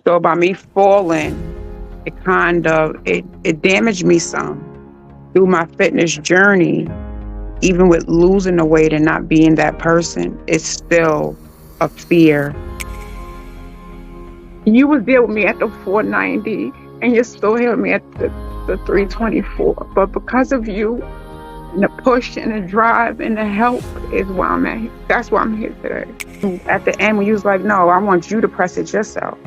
So by me falling, it damaged me some through my fitness journey. Even with losing the weight and not being that person, it's still a fear. You was there with me at the 490 and you still held me at the 324. But because of you and the push and the drive and the help is why I'm at here. That's why I'm here today. At the end when you was like, no, I want you to press it yourself.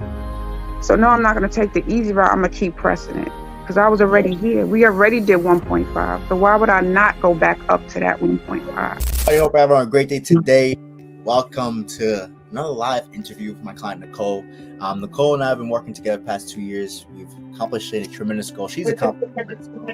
So no, I'm not gonna take the easy route, I'm gonna keep pressing it. Because I was already here. We already did 1.5. So why would I not go back up to that 1.5? I hope everyone having a great day today. Welcome to another live interview with my client, Nicole. Nicole and I have been working together the past 2 years. We've accomplished a tremendous goal. She's accomplished a tremendous goal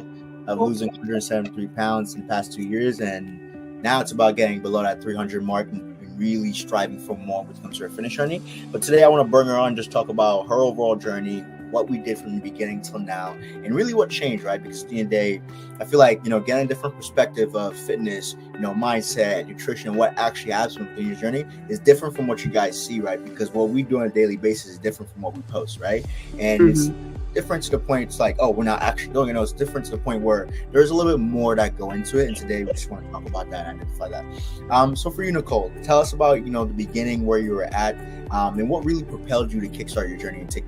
of losing 173 pounds in the past 2 years. And now it's about getting below that 300 mark and really striving for more when it comes to her finish journey. But today I want to bring her on and just talk about her overall journey, what we did from the beginning till now, and really what changed, right? Because at the end of the day, I feel like, getting a different perspective of fitness, mindset, nutrition, what actually happens within your journey is different from what you guys see, right? Because what we do on a daily basis is different from what we post, right? And it's different to the point, it's like, oh, we're not actually doing it. No, it's different to the point where there's a little bit more that go into it. And today we just want to talk about that and identify that. So for you, Nicole, tell us about, the beginning, where you were at, and what really propelled you to kickstart your journey and take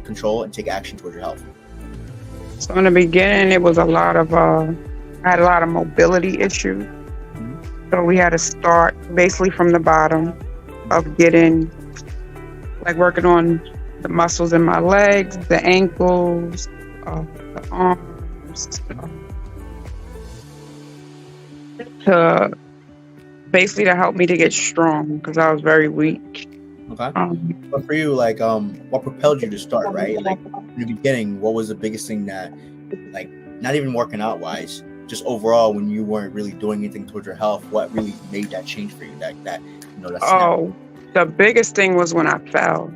control and take action towards your health. So in the beginning, it was a lot of, I had a lot of mobility issues. So we had to start basically from the bottom of working on the muscles in my legs, the ankles, the arms, to basically to help me to get strong because I was very weak. Okay. But for you, what propelled you to start, right? Like in the beginning, what was the biggest thing that, not even working out wise, just overall when you weren't really doing anything towards your health, what really made that change for you? The biggest thing was when I fell.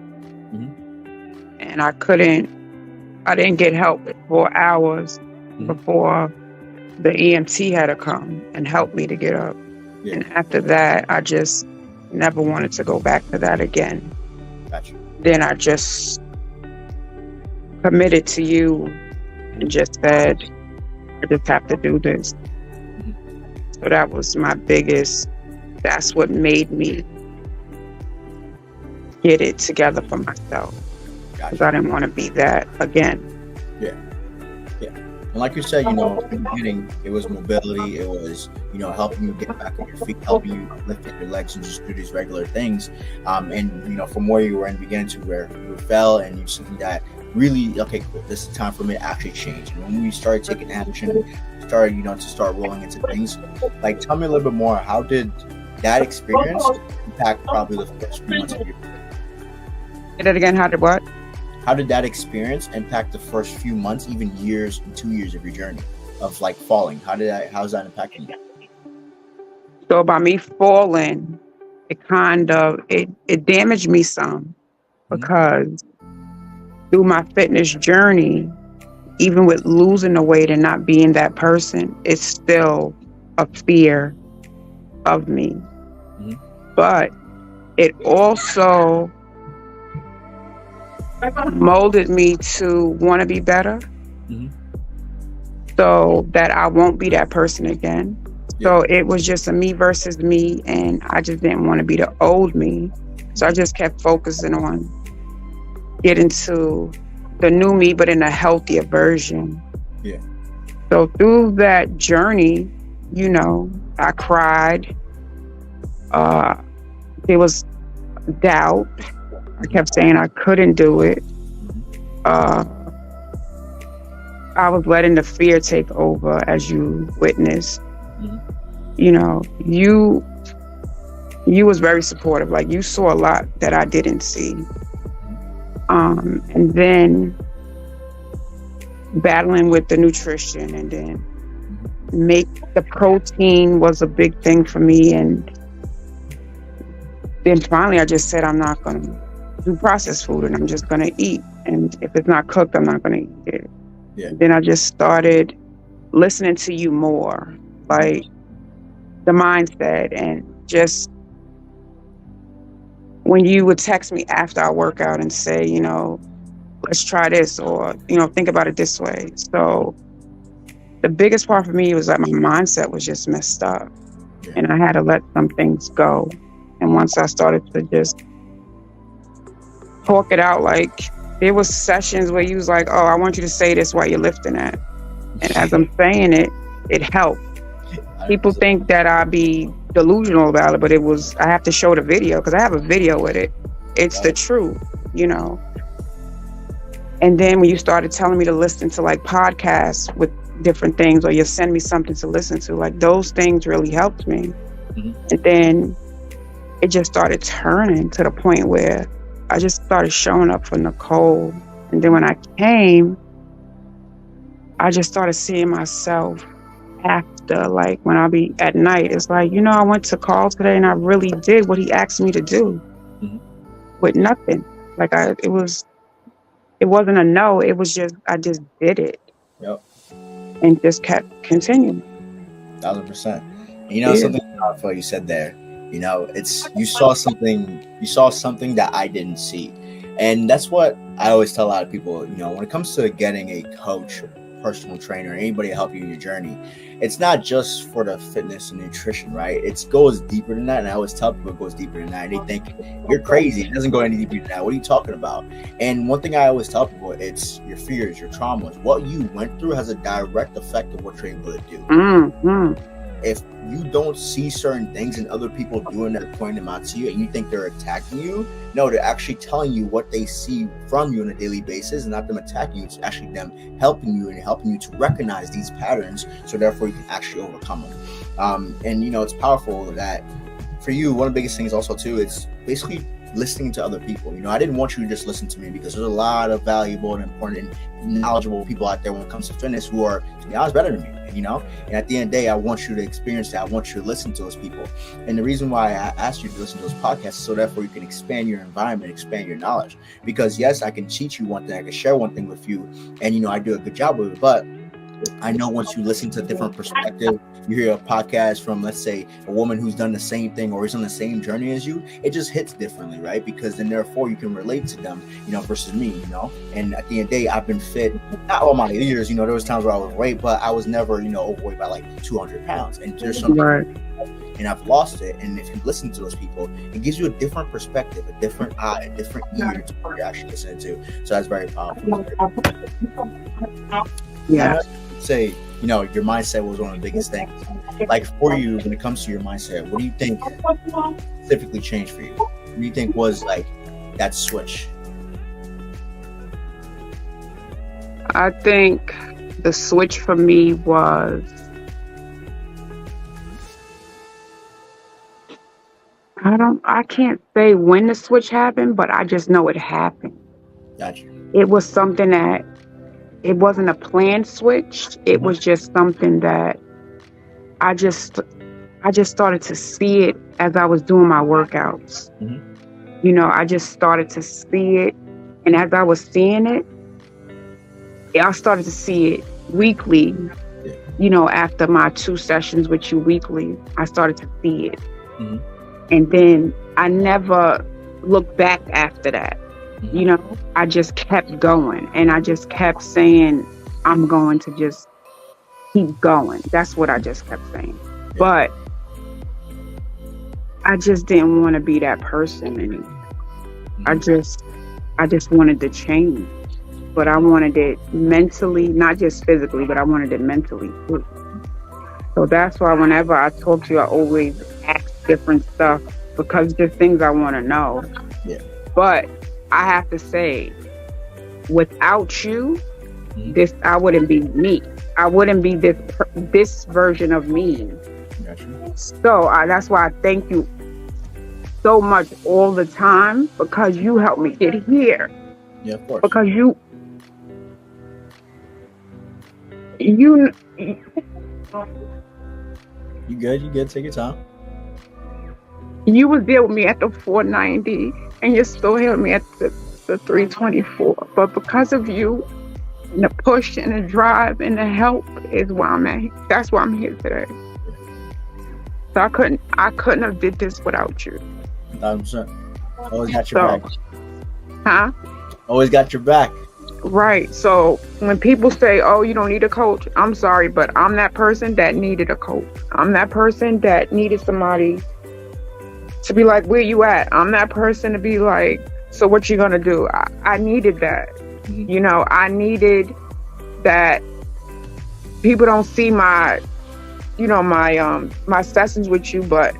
And I didn't get help for hours before the EMT had to come and help me to get up. Yeah. And after that, I just never wanted to go back to that again. Gotcha. Then I just committed to you and just said, I just have to do this. So that was that's what made me get it together for myself. Because I didn't want to be that again. Yeah. And like you said, in the beginning, it was mobility. It was, helping you get back on your feet, helping you lift up your legs and just do these regular things. And, from where you were in the beginning to where you fell and you see that really, okay, cool, this is time for me to actually change. And when we started taking action, started, to start rolling into things, tell me a little bit more. How did that experience impact probably the first few months of your career? Say that again, how did what? How did that experience impact the first few months, even years and 2 years of your journey of falling? How's that impacting you? So by me falling, it damaged me some because through my fitness journey, even with losing the weight and not being that person, it's still a fear of me. But it also molded me to want to be better so that I won't be that person again. So it was just a me versus me, and I just didn't want to be the old me. So I just kept focusing on getting to the new me, but in a healthier version. Yeah. So through that journey, I cried. There was doubt. I kept saying I couldn't do it. I was letting the fear take over, as you witnessed. You was very supportive. You saw a lot that I didn't see. And then battling with the nutrition, and then make the protein was a big thing for me. And then finally I just said, I'm not going to do processed food, and I'm just going to eat. And if it's not cooked, I'm not going to eat it. Yeah. Then I just started listening to you more, the mindset, and just when you would text me after I work out and say, let's try this, or, think about it this way. So the biggest part for me was that my mindset was just messed up, and I had to let some things go. And once I started to just talk it out, like, there was sessions where you was like, oh, I want you to say this while you're lifting that. And as I'm saying it, it helped. People think that I be delusional about it, but I have to show the video, because I have a video with it. It's the truth, And then when you started telling me to listen to like podcasts with different things, or you send me something to listen to, like, those things really helped me. Mm-hmm. And then it just started turning to the point where I just started showing up for Nicole. And then when I came, I just started seeing myself after, like, when I be at night, it's like, I went to Carl today and I really did what he asked me to do. Mm-hmm. With nothing. Like, it wasn't a no, it was just, I just did it. Yep. And just kept continuing. 1,000%. Something powerful you said there, it's, you saw something that I didn't see. And that's what I always tell a lot of people, when it comes to getting a coach, personal trainer, anybody to help you in your journey, it's not just for the fitness and nutrition, right? It goes deeper than that. And I always tell people it goes deeper than that. And they think you're crazy. It doesn't go any deeper than that. What are you talking about? And one thing I always tell people, it's your fears, your traumas. What you went through has a direct effect of what you're able to do. Mm-hmm. If you don't see certain things and other people doing that, pointing them out to you, and you think they're attacking you, no, they're actually telling you what they see from you on a daily basis, and not them attacking you. It's actually them helping you to recognize these patterns, so therefore you can actually overcome them. And it's powerful that for you, one of the biggest things also too, it's basically listening to other people. I didn't want you to just listen to me, because there's a lot of valuable and important and knowledgeable people out there when it comes to fitness who are, to be honest, better than me. And at the end of the day, I want you to experience that. I want you to listen to those people. And the reason why I asked you to listen to those podcasts is so therefore you can expand your environment, expand your knowledge. Because yes, I can teach you one thing, I can share one thing with you, and I do a good job with it. But I know once you listen to a different perspective, you hear a podcast from, let's say, a woman who's done the same thing or is on the same journey as you, it just hits differently, right? Because then therefore you can relate to them, versus me, And at the end of the day, I've been fit, not all my years, there was times where I was overweight, but I was never, overweight by like 200 pounds. And there's something, right. And I've lost it. And if you listen to those people, it gives you a different perspective, a different eye, a different ear to what you're actually listening to. So that's very powerful. Yeah. Say, your mindset was one of the biggest things. Like for you, when it comes to your mindset, what do you think specifically changed for you? What do you think was like that switch? I think the switch for me was, I can't say when the switch happened, but I just know it happened. Gotcha. It was something that, it wasn't a planned switch. It was just something that I just started to see it as I was doing my workouts. Mm-hmm. I just started to see it. And as I was seeing it, I started to see it weekly. After my 2 sessions with you weekly, I started to see it. Mm-hmm. And then I never looked back after that. I just kept going, and I just kept saying, I'm going to just keep going. That's what I just kept saying. Yeah. But I just didn't want to be that person anymore. I just wanted to change, but I wanted it mentally, not just physically, but I wanted it mentally too. So that's why whenever I talk to you, I always ask different stuff, because just things I want to know. Yeah. But I have to say, without you, I wouldn't be me. I wouldn't be this version of me. Gotcha. So that's why I thank you so much all the time, because you helped me get here. Yeah, of course. Because you good. Take your time. You was there with me at the 490, and you still held me at the 324. But because of you, and the push and the drive and the help is why I'm at. That's why I'm here today. So I couldn't have did this without you. 100%. Always got your back. Huh? Always got your back. Right. So when people say, "Oh, you don't need a coach," I'm sorry, but I'm that person that needed a coach. I'm that person that needed somebody to be like, "Where you at?" I'm that person to be like, "So what you gonna do?" I needed that. Mhm. You know, I needed that. People don't see my, my sessions with you, but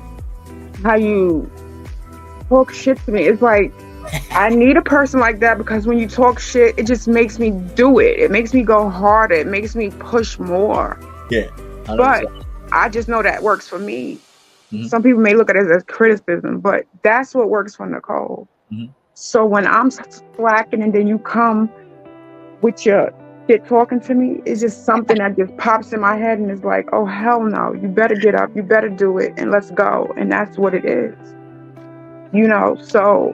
how you talk shit to me. It's like I need a person like that, because when you talk shit, it just makes me do it. It makes me go harder. It makes me push more. Yeah, But 100%. I just know that works for me. Mhm. Some people may look at it as criticism, but that's what works for Nicole. Mhm. So when I'm slacking and then you come with your shit talking to me, it's just something that just pops in my head and is like, oh, hell no, you better get up, you better do it, and let's go. And that's what it is. So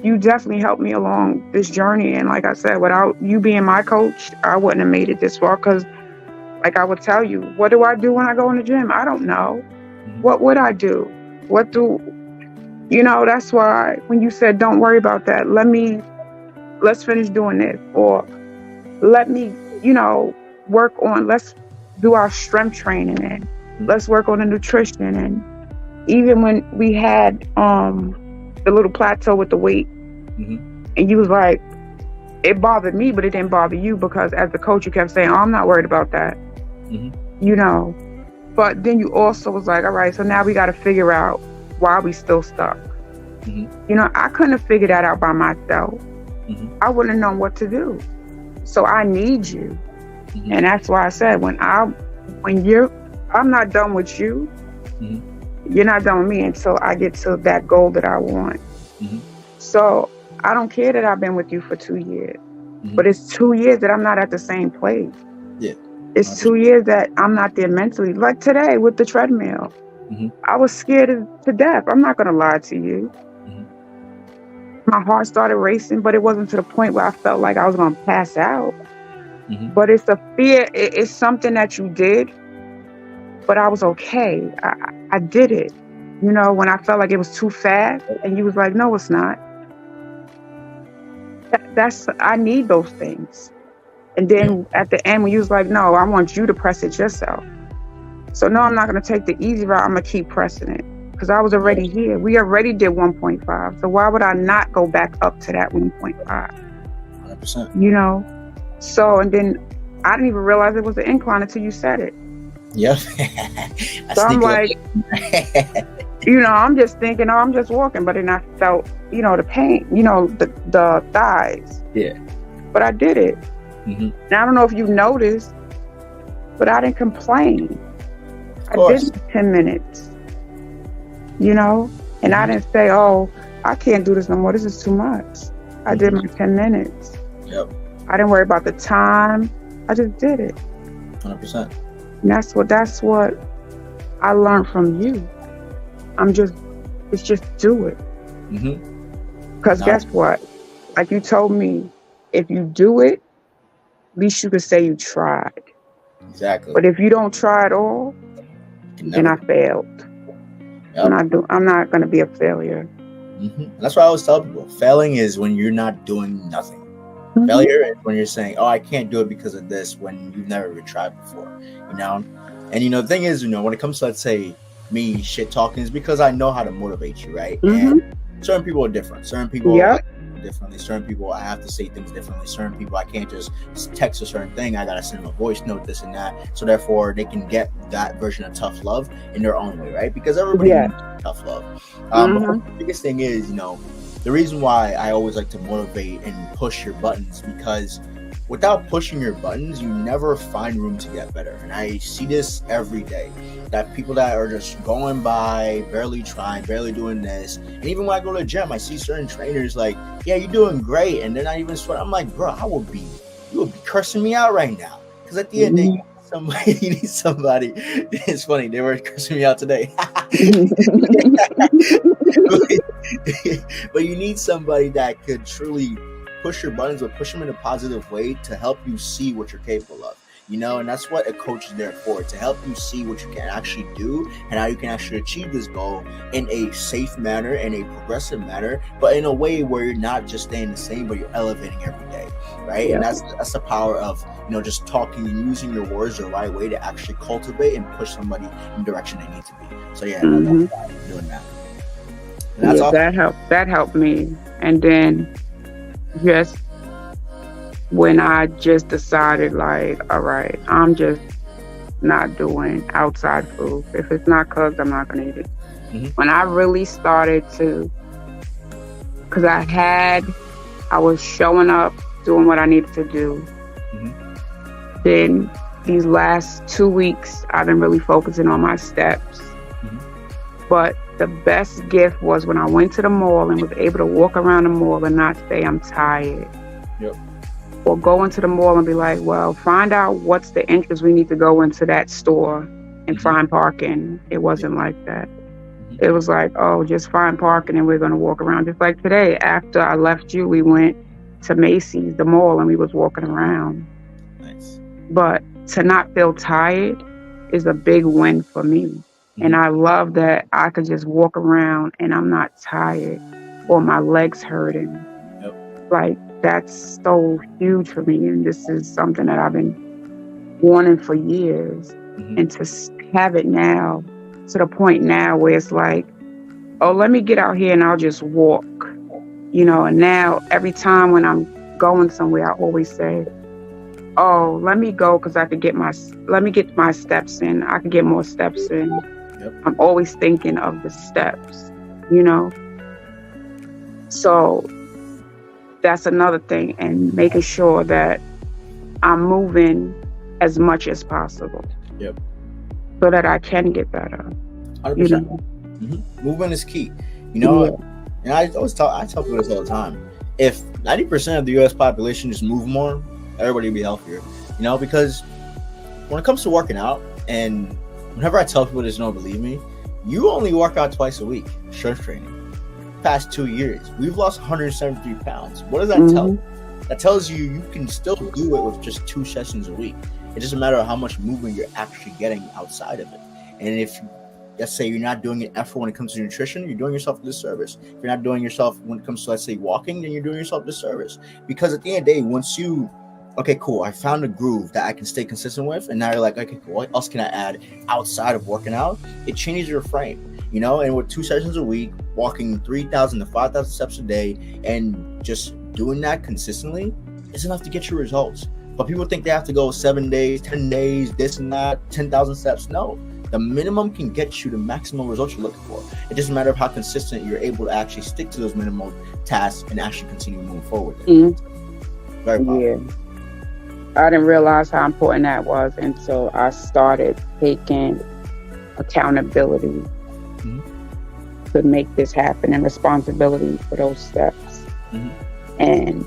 you definitely helped me along this journey. And like I said, without you being my coach, I wouldn't have made it this far. Because like I would tell you, what do I do when I go in the gym? I don't know. Mhm. What would I do? That's why when you said, don't worry about that, let's finish doing this. Or let me, work on, let's do our strength training, and let's work on the nutrition. And even when we had the little plateau with the weight, Mhm. and you was like, it bothered me, but it didn't bother you, because as a coach, you kept saying, oh, I'm not worried about that. Mhm. But then you also was like, all right, so now we got to figure out why we still stuck. Mhm. I couldn't have figured that out by myself. Mhm. I wouldn't have known what to do. So I need you. Mhm. And that's why I said, I'm not done with you. Mhm. You're not done with me until I get to that goal that I want. Mhm. So I don't care that I've been with you for 2 years, Mhm. but it's 2 years that I'm not at the same place. Yeah. It's 2 years that I'm not there mentally. Like today with the treadmill, Mhm. I was scared to death. I'm not going to lie to you. Mhm. My heart started racing, but it wasn't to the point where I felt like I was going to pass out. Mhm. But it's a fear. It's something that you did, but I was okay. I did it. When I felt like it was too fast, and you was like, no, it's not. I need those things. And Yeah. then at the end, when you was like, no, I want you to press it yourself. So no, I'm not going to take the easy route. I'm going to keep pressing it, because I was already here. We already did 1.5. So why would I not go back up to that 1.5? 100%. So, and then I didn't even realize it was an incline until you said it. Yep. So I'm like, I'm just thinking, oh, I'm just walking. But then I felt, the pain, the thighs. Yeah. But I did it. Mm-hmm. Now, I don't know if you noticed, but I didn't complain. I did 10 minutes, and I didn't say, oh, I can't do this no more. This is too much. I did my 10 minutes. Yep. I didn't worry about the time. I just did it. 100%. And that's what I learned from you. It's just do it. Mm-hmm. Because guess what? Like you told me, if you do it, at least you could say you tried. Exactly. But if you don't try at all, then I failed. Yep. I'm not going to be a failure. Mm-hmm. That's why I always tell people, failing is when you're not doing nothing. Mm-hmm. Failure is when you're saying, oh, I can't do it because of this, when you've never even tried before, And, the thing is, when it comes to, let's say, me shit talking, is because I know how to motivate you, right? Mm-hmm. And certain people are different. Certain people differently. Certain people, I have to say things differently. Certain people, I can't just text a certain thing. I got to send them a voice note, this and that. So therefore, they can get that version of tough love in their own way, right? Because everybody needs tough love. But the biggest thing is, the reason why I always like to motivate and push your buttons, because without pushing your buttons, you never find room to get better. And I see this every day, that people that are just going by, barely trying, barely doing this. And even when I go to the gym, I see certain trainers like, yeah, you're doing great, and they're not even sweating. I'm like, bro, you would be cursing me out right now. Because at the end of the day, you need somebody. It's funny, they were cursing me out today. But you need somebody that could truly push your buttons, but push them in a positive way to help you see what you're capable of. And that's what a coach is there for, to help you see what you can actually do and how you can actually achieve this goal in a safe manner, in a progressive manner, but in a way where you're not just staying the same, but you're elevating every day, right? Yeah. And that's the power of, you know, just talking and using your words the right way to actually cultivate and push somebody in the direction they need to be. So yeah, I love doing that. And that's Yeah, all. that helped me. And then just when I just decided, like, all right, I'm just not doing outside food. If it's not cooked, I'm not gonna eat it. Mm-hmm. When I really started to, because I was showing up, doing what I needed to do. Mm-hmm. Then these last 2 weeks, I've been really focusing on my steps. Mm-hmm. But the best gift was when I went to the mall and was able to walk around the mall and not say I'm tired. Yep. Or go into the mall and be like, well, find out what's the entrance we need to go into that store and find parking. It wasn't like that. It was like, oh, just find parking and we're going to walk around. Just like today, after I left you, we went to Macy's, the mall, and we was walking around. Nice. But to not feel tired is a big win for me. Mm-hmm. And I love that I could just walk around and I'm not tired or my legs hurting. Yep. Like, that's so huge for me. And this is something that I've been wanting for years. Mm-hmm. And to have it now, to the point now where it's like, oh, let me get out here and I'll just walk, you know. And now every time when I'm going somewhere, I always say, oh, let me go because let me get my steps in. I can get more steps in. Yep. I'm always thinking of the steps, you know. So that's another thing, and making sure that I'm moving as much as possible. Yep. So that I can get better. 100%. You know? Mm-hmm. Movement is key. You know, and I tell people this all the time. If 90% of the U.S. population just move more, everybody will be healthier. You know, because when it comes to working out, and whenever I tell people this, don't believe me, you only work out twice a week, strength training. Past 2 years, we've lost 173 pounds. What does that tell you? That tells you can still do it with just 2 sessions a week. It's just a matter of how much movement you're actually getting outside of it. And if, let's say, you're not doing an effort when it comes to nutrition, you're doing yourself a disservice. If you're not doing yourself when it comes to, let's say, walking, then you're doing yourself a disservice. Because at the end of the day, once you, okay, cool, I found a groove that I can stay consistent with, and now you're like, okay, cool, what else can I add outside of working out? It changes your frame, you know. And with 2 sessions a week, walking 3,000 to 5,000 steps a day, and just doing that consistently is enough to get you results. But people think they have to go 7 days, 10 days, this and that, 10,000 steps. No, the minimum can get you the maximum results you're looking for. It's just a matter of how consistent you're able to actually stick to those minimum tasks and actually continue moving forward. Mm-hmm. Very powerful. Yeah. I didn't realize how important that was until I started taking accountability to make this happen, and responsibility for those steps. And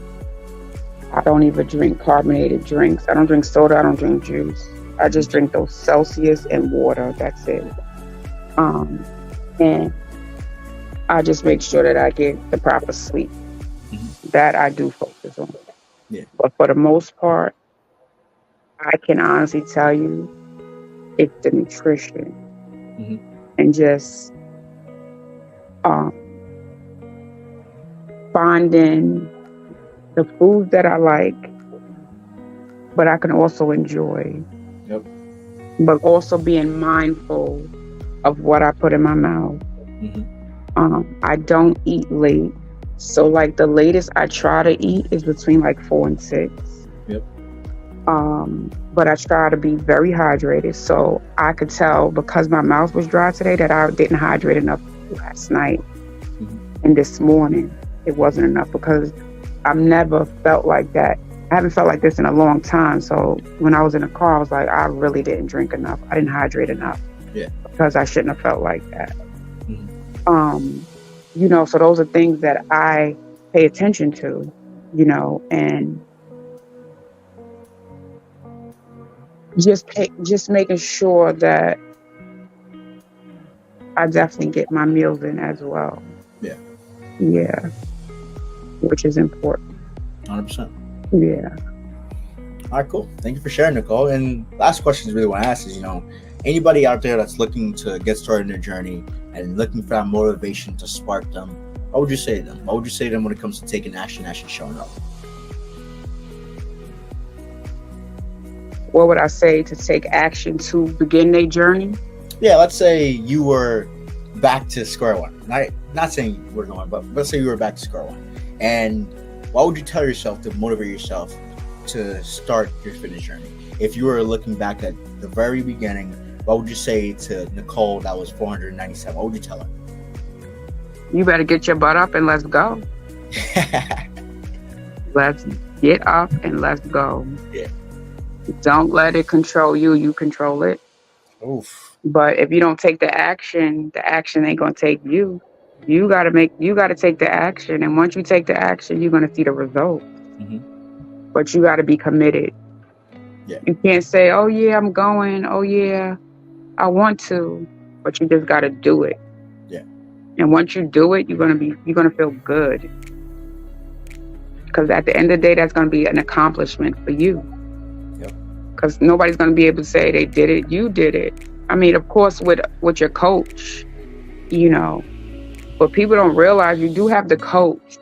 I don't even drink carbonated drinks. I don't drink soda. I don't drink juice. I just drink those Celsius and water. That's it. And I just make sure that I get the proper sleep. That I do focus on. Yeah. But for the most part, I can honestly tell you it's the nutrition. And just finding the food that I like, but I can also enjoy. Yep. But also being mindful of what I put in my mouth. I don't eat late. So like the latest I try to eat is between like 4 and 6. Yep. But I try to be very hydrated. So I could tell because my mouth was dry today that I didn't hydrate enough last night. And this morning it wasn't enough because I've never felt like that. I haven't felt like this in a long time. So when I was in the car, I was like, I really didn't drink enough. I didn't hydrate enough. Yeah. Because I shouldn't have felt like that. You know, so those are things that I pay attention to, you know, and just making sure that I definitely get my meals in as well. Yeah. Yeah. Which is important. 100%. Yeah. All right, cool. Thank you for sharing, Nicole. And last question I really want to ask is, you know, anybody out there that's looking to get started in their journey and looking for that motivation to spark them, what would you say to them? What would you say to them when it comes to taking action, actually showing up? what would I say, to take action to begin their journey. Yeah, let's say you were back to square one. Not saying you were going, but let's say you were back to square one. And what would you tell yourself to motivate yourself to start your fitness journey? If you were looking back at the very beginning, what would you say to Nicole that was 497? What would you tell her? You better get your butt up and let's go. Let's get up and let's go. Yeah. Don't let it control you. You control it. Oof. But if you don't take the action ain't gonna take you. You gotta take the action, and once you take the action, you're gonna see the result. Mm-hmm. But you gotta be committed. Yeah. You can't say, "Oh yeah, I'm going. Oh yeah, I want to," but you just gotta do it. Yeah. And once you do it, you're gonna feel good. Because at the end of the day, that's gonna be an accomplishment for you. Yep. Because nobody's gonna be able to say they did it. You did it. I mean, of course, with your coach, you know. But people don't realize you do have the coach,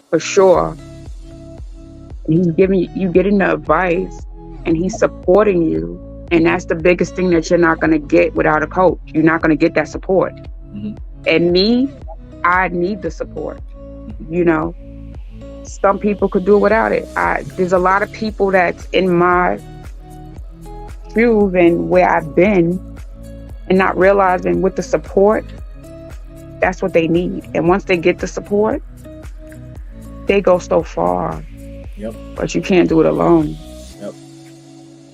for sure. He's giving you getting the advice, and he's supporting you. And that's the biggest thing that you're not going to get without a coach. You're not going to get that support. Mm-hmm. And me, I need the support. You know, some people could do it without it. There's a lot of people that's in my shoes and where I've been, and not realizing with the support, that's what they need. And once they get the support, they go so far. Yep. But you can't do it alone. Yep.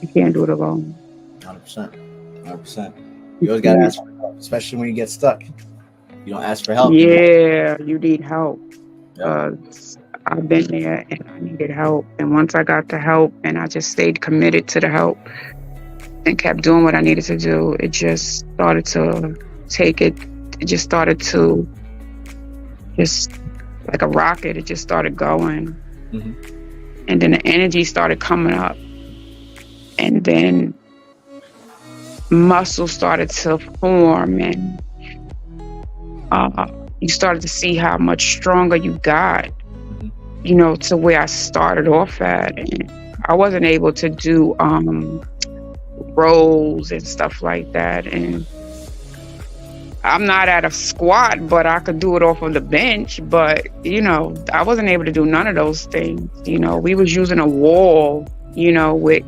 You can't do it alone. 100%. 100%. You always got to ask for help, especially when you get stuck. You don't ask for help. Yeah, you need help. Yep. I've been there and I needed help. And once I got the help and I just stayed committed to the help and kept doing what I needed to do, it just started to it just started to, just like a rocket, it just started going. Mm-hmm. And then the energy started coming up. And then muscles started to form, and you started to see how much stronger you got, Mm-hmm. you know, to where I started off at. And I wasn't able to do rows and stuff like that. And I'm not at a squat, but I could do it off of the bench. But, you know, I wasn't able to do none of those things. You know, we was using a wall, you know, with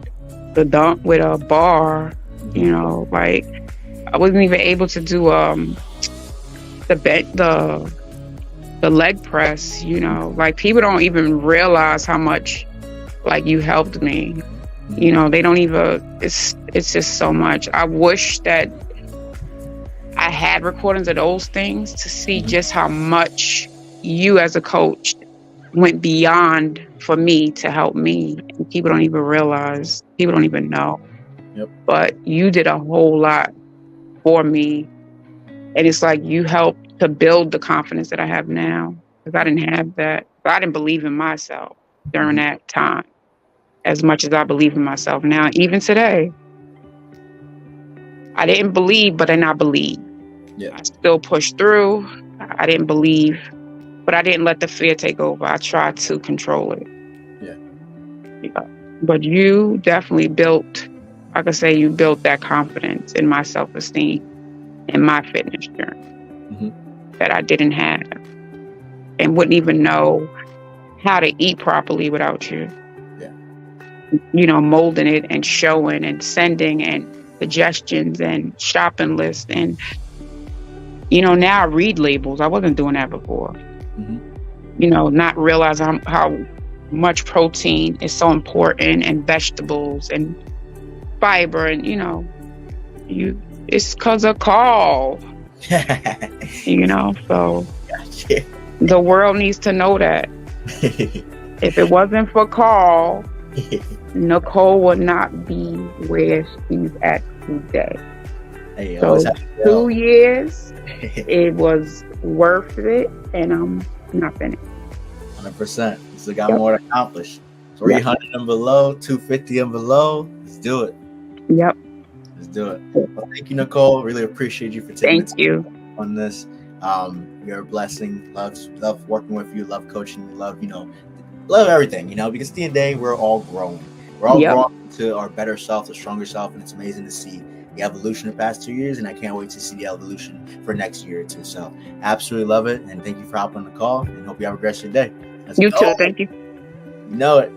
a bar, you know, like I wasn't even able to do the leg press, you know, like people don't even realize how much like you helped me. You know, they don't even, it's just so much. I wish that I had recordings of those things to see just how much you as a coach went beyond for me to help me. And people don't even realize, people don't even know. Yep. But you did a whole lot for me. And it's like you helped to build the confidence that I have now. Because I didn't have that. I didn't believe in myself during that time as much as I believe in myself now. Even today, I didn't believe, but then I believe. Yeah. I still pushed through. I didn't believe, but I didn't let the fear take over. I tried to control it. Yeah. But you definitely built, I could say you built that confidence in my self-esteem in my fitness journey that I didn't have and wouldn't even know how to eat properly without you. Yeah. You know, molding it and showing and sending and suggestions and shopping lists. And, you know, now I read labels. I wasn't doing that before. You know, not realizing how much protein is so important, and vegetables and fiber, and, you know, it's because of Carl. You know, so Gotcha. The world needs to know that. If it wasn't for Carl, Nicole would not be where she's at today. Hey, so 2 years, it was worth it, and I'm not finished. 100%. You still got more to accomplish. 300 and below, 250 and below. Let's do it. Yep. Let's do it. Well, thank you, Nicole. Really appreciate you for taking the time on this. You're a blessing. Love working with you. Love coaching. Love everything, you know, because at the end of the day, we're all growing. We're all Yep. growing to our better self, the stronger self, and it's amazing to see the evolution the past 2 years, and I can't wait to see the evolution for next year or two. So absolutely love it, and thank you for hopping on the call, and hope you have a great rest of your day. Let's You go. too. Thank you. You know it.